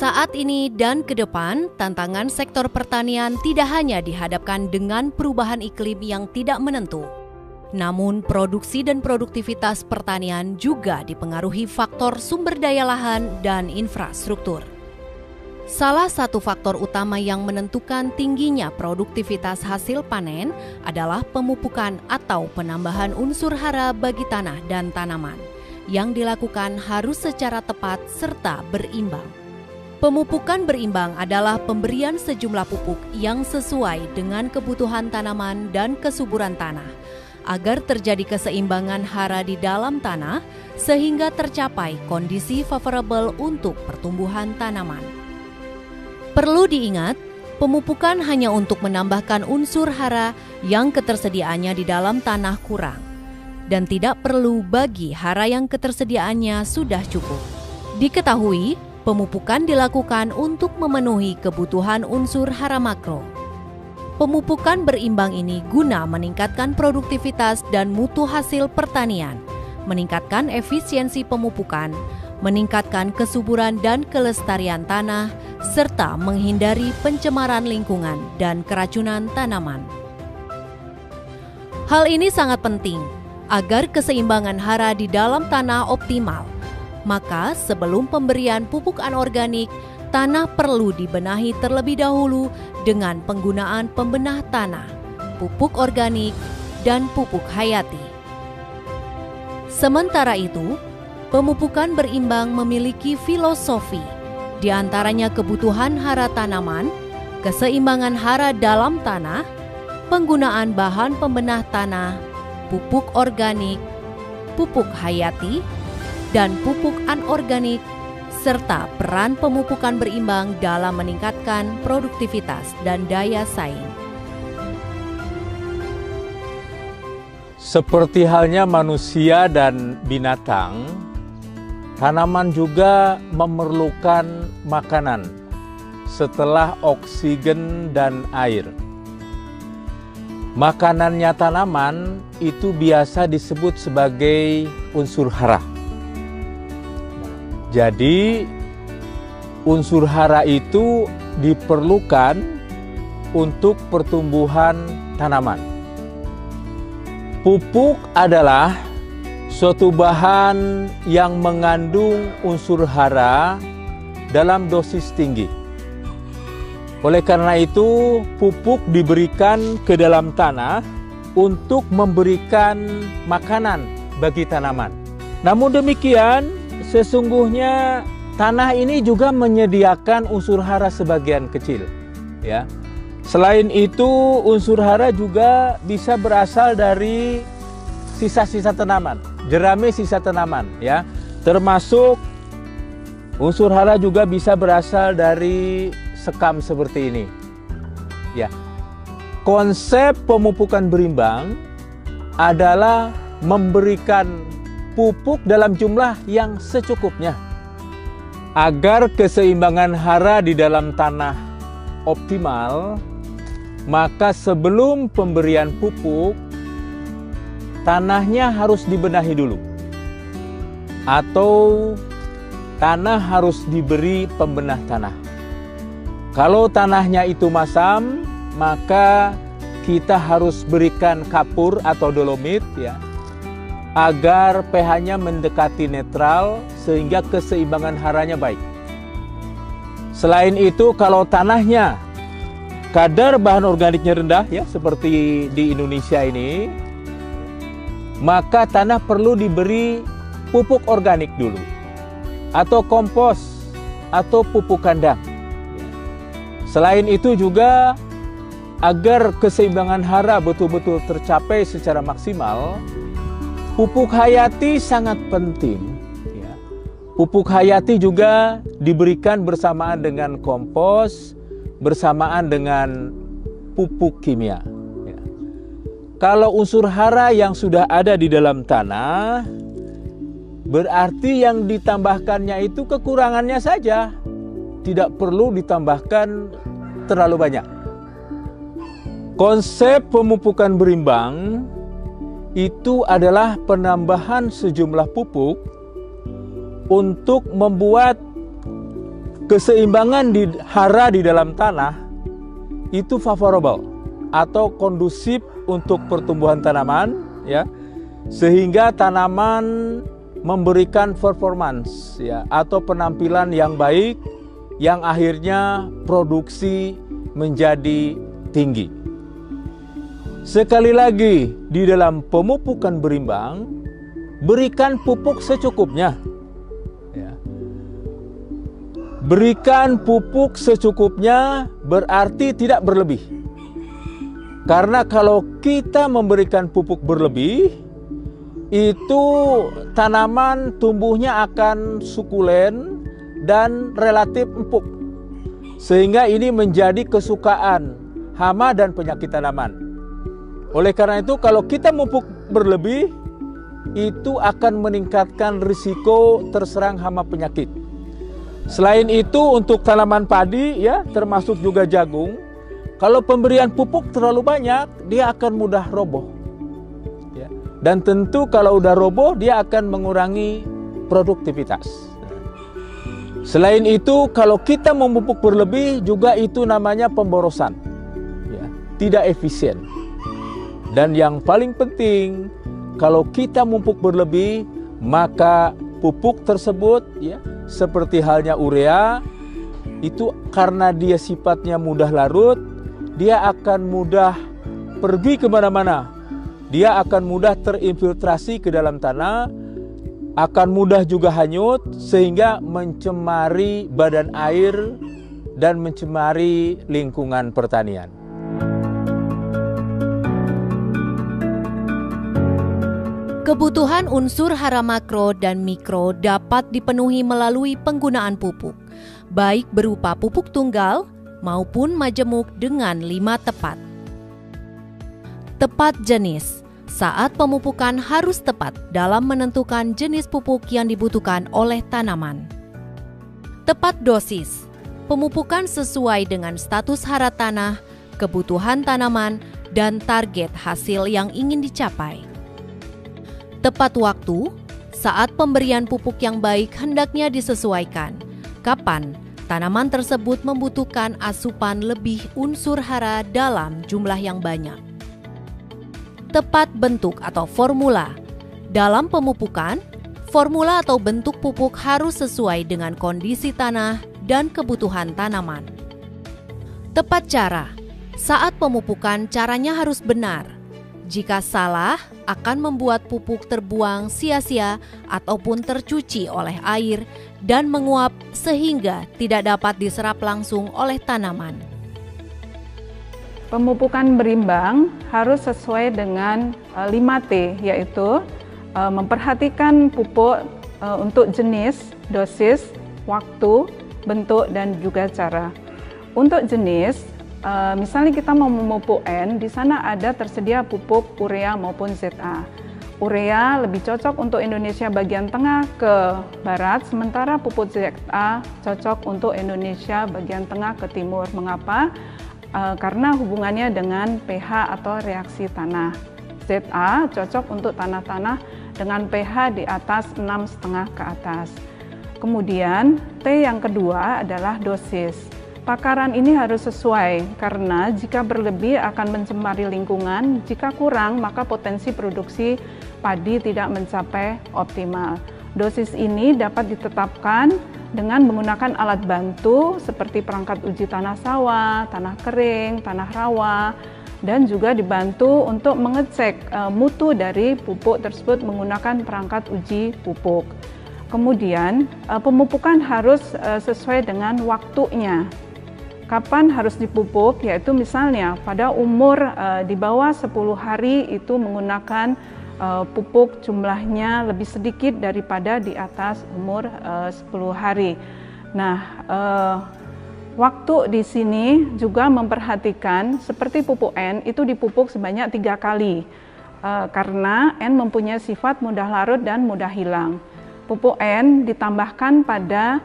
Saat ini dan ke depan, tantangan sektor pertanian tidak hanya dihadapkan dengan perubahan iklim yang tidak menentu. Namun, produksi dan produktivitas pertanian juga dipengaruhi faktor sumber daya lahan dan infrastruktur. Salah satu faktor utama yang menentukan tingginya produktivitas hasil panen adalah pemupukan atau penambahan unsur hara bagi tanah dan tanaman, yang dilakukan harus secara tepat serta berimbang. Pemupukan berimbang adalah pemberian sejumlah pupuk yang sesuai dengan kebutuhan tanaman dan kesuburan tanah, agar terjadi keseimbangan hara di dalam tanah sehingga tercapai kondisi favorable untuk pertumbuhan tanaman. Perlu diingat, pemupukan hanya untuk menambahkan unsur hara yang ketersediaannya di dalam tanah kurang, dan tidak perlu bagi hara yang ketersediaannya sudah cukup. Diketahui, pemupukan dilakukan untuk memenuhi kebutuhan unsur hara makro. Pemupukan berimbang ini guna meningkatkan produktivitas dan mutu hasil pertanian, meningkatkan efisiensi pemupukan, meningkatkan kesuburan dan kelestarian tanah, serta menghindari pencemaran lingkungan dan keracunan tanaman. Hal ini sangat penting agar keseimbangan hara di dalam tanah optimal. Maka sebelum pemberian pupuk anorganik, tanah perlu dibenahi terlebih dahulu dengan penggunaan pembenah tanah, pupuk organik, dan pupuk hayati. Sementara itu, pemupukan berimbang memiliki filosofi, di antaranya kebutuhan hara tanaman, keseimbangan hara dalam tanah, penggunaan bahan pembenah tanah, pupuk organik, pupuk hayati, dan pupuk anorganik, serta peran pemupukan berimbang dalam meningkatkan produktivitas dan daya saing. Seperti halnya manusia dan binatang, tanaman juga memerlukan makanan setelah oksigen dan air. Makanannya tanaman itu biasa disebut sebagai unsur hara. Jadi, unsur hara itu diperlukan untuk pertumbuhan tanaman. Pupuk adalah suatu bahan yang mengandung unsur hara dalam dosis tinggi. Oleh karena itu, pupuk diberikan ke dalam tanah untuk memberikan makanan bagi tanaman. Namun demikian, sesungguhnya tanah ini juga menyediakan unsur hara sebagian kecil, ya. Selain itu, unsur hara juga bisa berasal dari sisa-sisa tanaman, jerami sisa tanaman, ya. Termasuk unsur hara juga bisa berasal dari sekam seperti ini. Ya. Konsep pemupukan berimbang adalah memberikan pupuk dalam jumlah yang secukupnya agar keseimbangan hara di dalam tanah optimal. Maka sebelum pemberian pupuk, tanahnya harus dibenahi dulu, atau tanah harus diberi pembenah tanah. Kalau tanahnya itu masam, maka kita harus berikan kapur atau dolomit, ya, agar pH-nya mendekati netral sehingga keseimbangan haranya baik. Selain itu, kalau tanahnya kadar bahan organiknya rendah, ya, seperti di Indonesia ini, maka tanah perlu diberi pupuk organik dulu, atau kompos, atau pupuk kandang. Selain itu juga, agar keseimbangan hara betul-betul tercapai secara maksimal, pupuk hayati sangat penting. Ya. Pupuk hayati juga diberikan bersamaan dengan kompos, bersamaan dengan pupuk kimia. Ya. Kalau unsur hara yang sudah ada di dalam tanah, berarti yang ditambahkannya itu kekurangannya saja, tidak perlu ditambahkan terlalu banyak. Konsep pemupukan berimbang itu adalah penambahan sejumlah pupuk untuk membuat keseimbangan hara di dalam tanah itu favorable atau kondusif untuk pertumbuhan tanaman, ya, sehingga tanaman memberikan performance, ya, atau penampilan yang baik, yang akhirnya produksi menjadi tinggi. Sekali lagi, di dalam pemupukan berimbang, berikan pupuk secukupnya. Ya. Berikan pupuk secukupnya berarti tidak berlebih. Karena kalau kita memberikan pupuk berlebih, itu tanaman tumbuhnya akan sukulen dan relatif empuk. Sehingga ini menjadi kesukaan hama dan penyakit tanaman. Oleh karena itu, kalau kita memupuk berlebih, itu akan meningkatkan risiko terserang hama penyakit. Selain itu, untuk tanaman padi, ya, termasuk juga jagung, kalau pemberian pupuk terlalu banyak, dia akan mudah roboh. Ya. Dan tentu kalau udah roboh, dia akan mengurangi produktivitas. Selain itu, kalau kita memupuk berlebih, juga itu namanya pemborosan. Ya. Tidak efisien. Dan yang paling penting, kalau kita memupuk berlebih, maka pupuk tersebut, ya, seperti halnya urea, itu karena dia sifatnya mudah larut, dia akan mudah pergi kemana-mana. Dia akan mudah terinfiltrasi ke dalam tanah, akan mudah juga hanyut, sehingga mencemari badan air dan mencemari lingkungan pertanian. Kebutuhan unsur hara makro dan mikro dapat dipenuhi melalui penggunaan pupuk, baik berupa pupuk tunggal maupun majemuk dengan 5 tepat. Tepat jenis. Saat pemupukan harus tepat dalam menentukan jenis pupuk yang dibutuhkan oleh tanaman. Tepat dosis. Pemupukan sesuai dengan status hara tanah, kebutuhan tanaman, dan target hasil yang ingin dicapai. Tepat waktu, saat pemberian pupuk yang baik hendaknya disesuaikan. Kapan tanaman tersebut membutuhkan asupan lebih unsur hara dalam jumlah yang banyak. Tepat bentuk atau formula. Dalam pemupukan, formula atau bentuk pupuk harus sesuai dengan kondisi tanah dan kebutuhan tanaman. Tepat cara. Saat pemupukan, caranya harus benar. Jika salah, akan membuat pupuk terbuang sia-sia ataupun tercuci oleh air dan menguap sehingga tidak dapat diserap langsung oleh tanaman. Pemupukan berimbang harus sesuai dengan 5T, yaitu memperhatikan pupuk untuk jenis, dosis, waktu, bentuk, dan juga cara. Untuk jenis, misalnya kita mau memupuk N, di sana ada tersedia pupuk urea maupun ZA. Urea lebih cocok untuk Indonesia bagian tengah ke barat, sementara pupuk ZA cocok untuk Indonesia bagian tengah ke timur. Mengapa? Karena hubungannya dengan pH atau reaksi tanah. ZA cocok untuk tanah-tanah dengan pH di atas 6,5 ke atas. Kemudian T yang kedua adalah dosis. Takaran ini harus sesuai karena jika berlebih akan mencemari lingkungan, jika kurang maka potensi produksi padi tidak mencapai optimal. Dosis ini dapat ditetapkan dengan menggunakan alat bantu seperti perangkat uji tanah sawah, tanah kering, tanah rawa, dan juga dibantu untuk mengecek mutu dari pupuk tersebut menggunakan perangkat uji pupuk. Kemudian pemupukan harus sesuai dengan waktunya. Kapan harus dipupuk? Yaitu misalnya pada umur di bawah 10 hari itu menggunakan pupuk jumlahnya lebih sedikit daripada di atas umur 10 hari. Nah, waktu di sini juga memperhatikan seperti pupuk N itu dipupuk sebanyak 3 kali karena N mempunyai sifat mudah larut dan mudah hilang. Pupuk N ditambahkan pada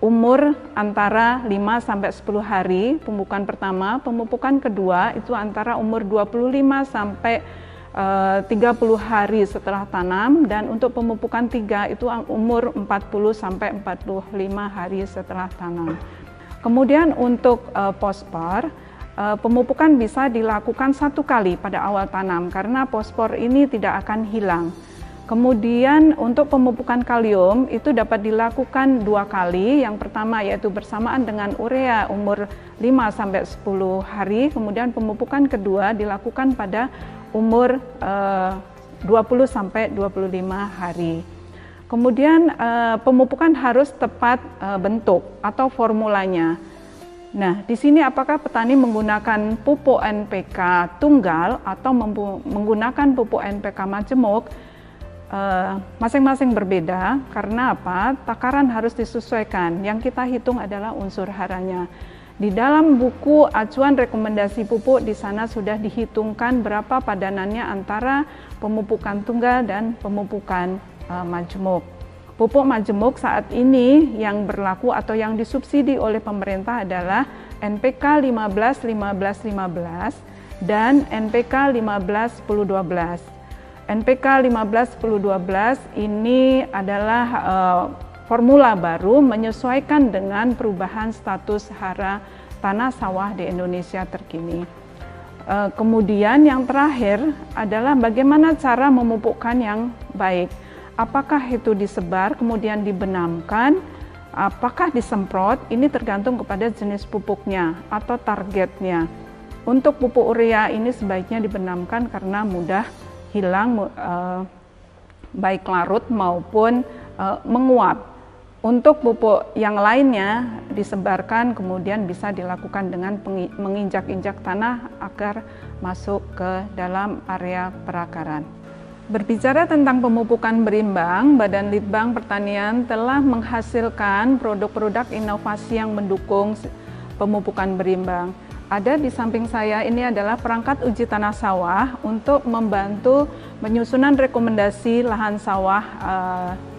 umur antara 5-10 hari pemupukan pertama, pemupukan kedua itu antara umur 25 sampai 30 hari setelah tanam, dan untuk pemupukan 3 itu umur 40 sampai 45 hari setelah tanam. Kemudian untuk fosfor, pemupukan bisa dilakukan 1 kali pada awal tanam karena fosfor ini tidak akan hilang. Kemudian untuk pemupukan kalium itu dapat dilakukan 2 kali. Yang pertama yaitu bersamaan dengan urea umur 5-10 hari. Kemudian pemupukan kedua dilakukan pada umur 20-25 hari. Kemudian pemupukan harus tepat bentuk atau formulanya. Nah, di sini apakah petani menggunakan pupuk NPK tunggal atau menggunakan pupuk NPK majemuk? Masing-masing berbeda. Karena apa? Takaran harus disesuaikan. Yang kita hitung adalah unsur haranya. Di dalam buku acuan rekomendasi pupuk, di sana sudah dihitungkan berapa padanannya antara pemupukan tunggal dan pemupukan majemuk. Pupuk majemuk saat ini yang berlaku atau yang disubsidi oleh pemerintah adalah NPK 15-15-15 dan NPK 15-10-12. NPK 15-10-12 ini adalah formula baru menyesuaikan dengan perubahan status hara tanah sawah di Indonesia terkini. Kemudian yang terakhir adalah bagaimana cara memupukkan yang baik. Apakah itu disebar kemudian dibenamkan, apakah disemprot, ini tergantung kepada jenis pupuknya atau targetnya. Untuk pupuk urea ini sebaiknya dibenamkan karena mudah hilang baik larut maupun menguap. Untuk pupuk yang lainnya disebarkan kemudian bisa dilakukan dengan menginjak-injak tanah agar masuk ke dalam area perakaran. Berbicara tentang pemupukan berimbang, Badan Litbang Pertanian telah menghasilkan produk-produk inovasi yang mendukung pemupukan berimbang. Ada di samping saya ini adalah perangkat uji tanah sawah untuk membantu penyusunan rekomendasi lahan sawah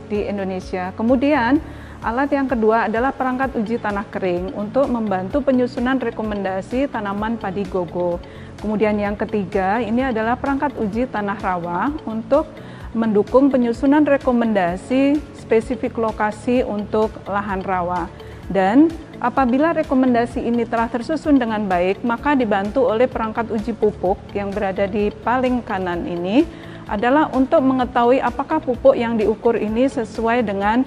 di Indonesia. Kemudian alat yang kedua adalah perangkat uji tanah kering untuk membantu penyusunan rekomendasi tanaman padi gogo. Kemudian yang ketiga ini adalah perangkat uji tanah rawa untuk mendukung penyusunan rekomendasi spesifik lokasi untuk lahan rawa. Dan apabila rekomendasi ini telah tersusun dengan baik, maka dibantu oleh perangkat uji pupuk yang berada di paling kanan ini adalah untuk mengetahui apakah pupuk yang diukur ini sesuai dengan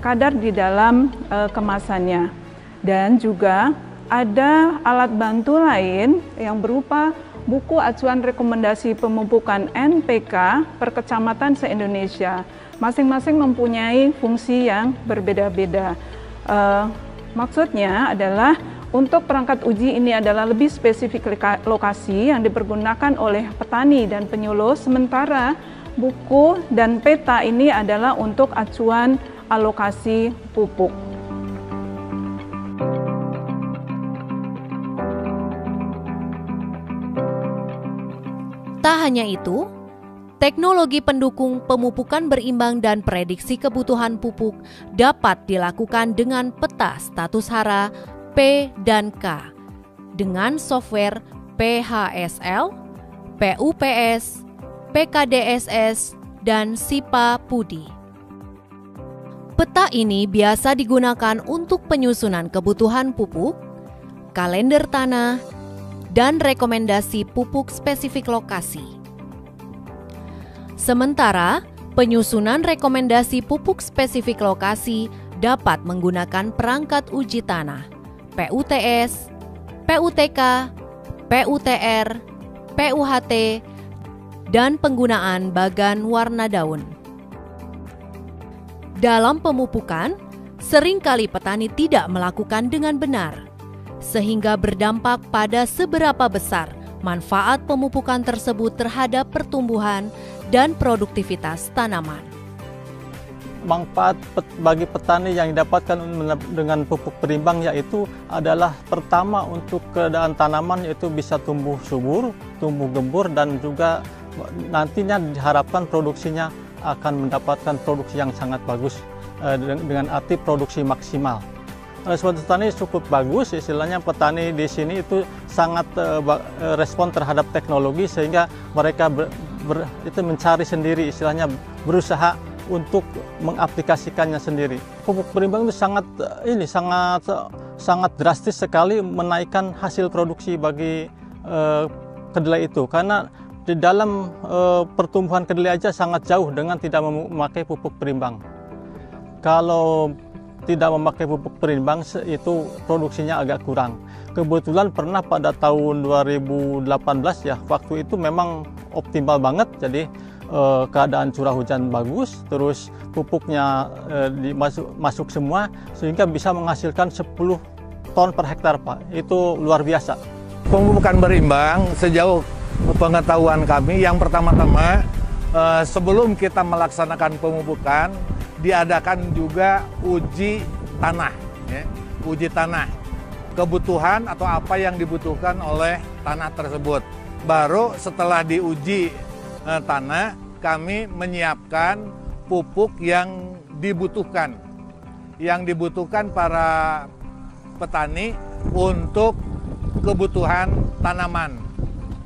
kadar di dalam kemasannya. Dan juga ada alat bantu lain yang berupa buku acuan rekomendasi pemupukan NPK per kecamatan se-Indonesia. Masing-masing mempunyai fungsi yang berbeda-beda. Maksudnya adalah untuk perangkat uji ini adalah lebih spesifik lokasi yang dipergunakan oleh petani dan penyuluh, sementara buku dan peta ini adalah untuk acuan alokasi pupuk. Tak hanya itu, teknologi pendukung pemupukan berimbang dan prediksi kebutuhan pupuk dapat dilakukan dengan peta status hara P dan K dengan software PHSL, PUPS, PKDSS, dan SIPA Pudi. Peta ini biasa digunakan untuk penyusunan kebutuhan pupuk, kalender tanah, dan rekomendasi pupuk spesifik lokasi. Sementara, penyusunan rekomendasi pupuk spesifik lokasi dapat menggunakan perangkat uji tanah, PUTS, PUTK, PUTR, PUHT, dan penggunaan bagan warna daun. Dalam pemupukan, seringkali petani tidak melakukan dengan benar, sehingga berdampak pada seberapa besar manfaat pemupukan tersebut terhadap pertumbuhan dan produktivitas tanaman. Manfaat bagi petani yang didapatkan dengan pupuk berimbang yaitu adalah pertama untuk keadaan tanaman, yaitu bisa tumbuh subur, tumbuh gembur, dan juga nantinya diharapkan produksinya akan mendapatkan produksi yang sangat bagus dengan arti produksi maksimal. Respon petani cukup bagus, istilahnya petani di sini itu sangat respon terhadap teknologi sehingga mereka mencari sendiri, istilahnya berusaha untuk mengaplikasikannya sendiri. Pupuk berimbang itu sangat drastis sekali menaikkan hasil produksi bagi kedelai itu, karena di dalam pertumbuhan kedelai aja sangat jauh dengan tidak memakai pupuk berimbang. Kalau tidak memakai pupuk berimbang itu produksinya agak kurang. Kebetulan pernah pada tahun 2018 ya, waktu itu memang optimal banget, jadi keadaan curah hujan bagus, terus pupuknya masuk semua, sehingga bisa menghasilkan 10 ton per hektar, Pak. Itu luar biasa. Pemupukan berimbang sejauh pengetahuan kami, yang pertama-tama sebelum kita melaksanakan pemupukan, diadakan juga uji tanah, ya. Uji tanah, kebutuhan atau apa yang dibutuhkan oleh tanah tersebut. Baru setelah diuji tanah, kami menyiapkan pupuk yang dibutuhkan para petani untuk kebutuhan tanaman.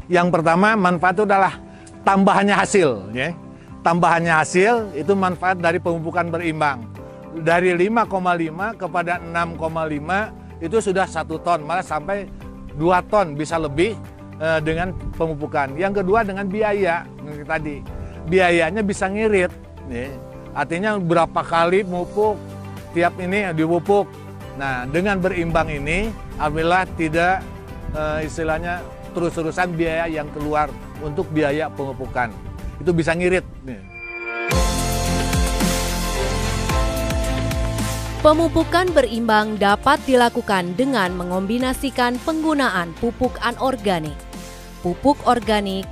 Yang pertama, manfaat itu adalah tambahannya hasil, ya. Tambahannya hasil itu manfaat dari pemupukan berimbang. Dari 5,5 kepada 6,5 itu sudah 1 ton, malah sampai 2 ton bisa lebih dengan pemupukan. Yang kedua dengan biaya tadi. Biayanya bisa ngirit, ya. Artinya berapa kali mupuk, tiap ini dipupuk. Nah, dengan berimbang ini alhamdulillah tidak istilahnya terus-terusan biaya yang keluar untuk biaya pemupukan. Itu bisa ngirit. Pemupukan berimbang dapat dilakukan dengan mengombinasikan penggunaan pupuk anorganik, pupuk organik,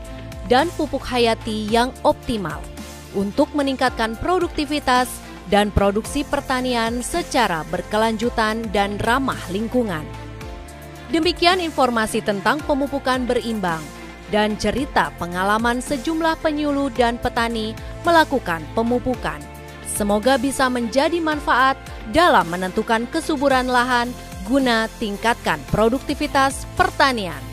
dan pupuk hayati yang optimal untuk meningkatkan produktivitas dan produksi pertanian secara berkelanjutan dan ramah lingkungan. Demikian informasi tentang pemupukan berimbang dan cerita pengalaman sejumlah penyuluh dan petani melakukan pemupukan. Semoga bisa menjadi manfaat dalam menentukan kesuburan lahan guna tingkatkan produktivitas pertanian.